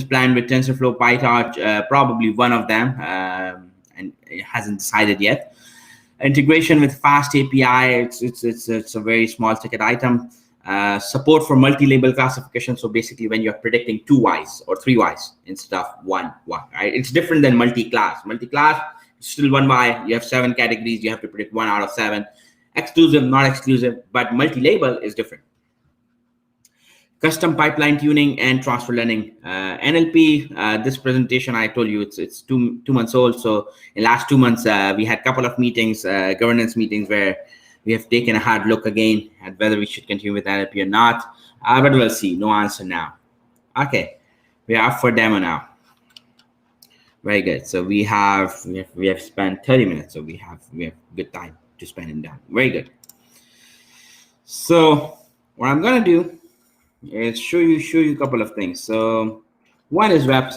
planned with TensorFlow, PyTorch, probably one of them, and it hasn't decided yet. Integration with fast API, it's a very small ticket item. Support for multi-label classification. So basically, when you're predicting 2 Ys or 3 Ys instead of 1 Y, right? It's different than multi-class. Multi-class, still 1 Y. You have 7 categories. You have to predict 1 out of 7. Exclusive, not exclusive, but multi-label is different. Custom pipeline tuning and transfer learning. NLP, this presentation, I told you it's two months old. So in last 2 months, we had a couple of meetings, governance meetings, where we have taken a hard look again at whether we should continue with NLP or not. But we'll see. No answer now. Okay, we are up for demo now. Very good. So we have spent 30 minutes. So we have good time to spend in demo. Very good. So what I'm gonna do is show you a couple of things. So one is website.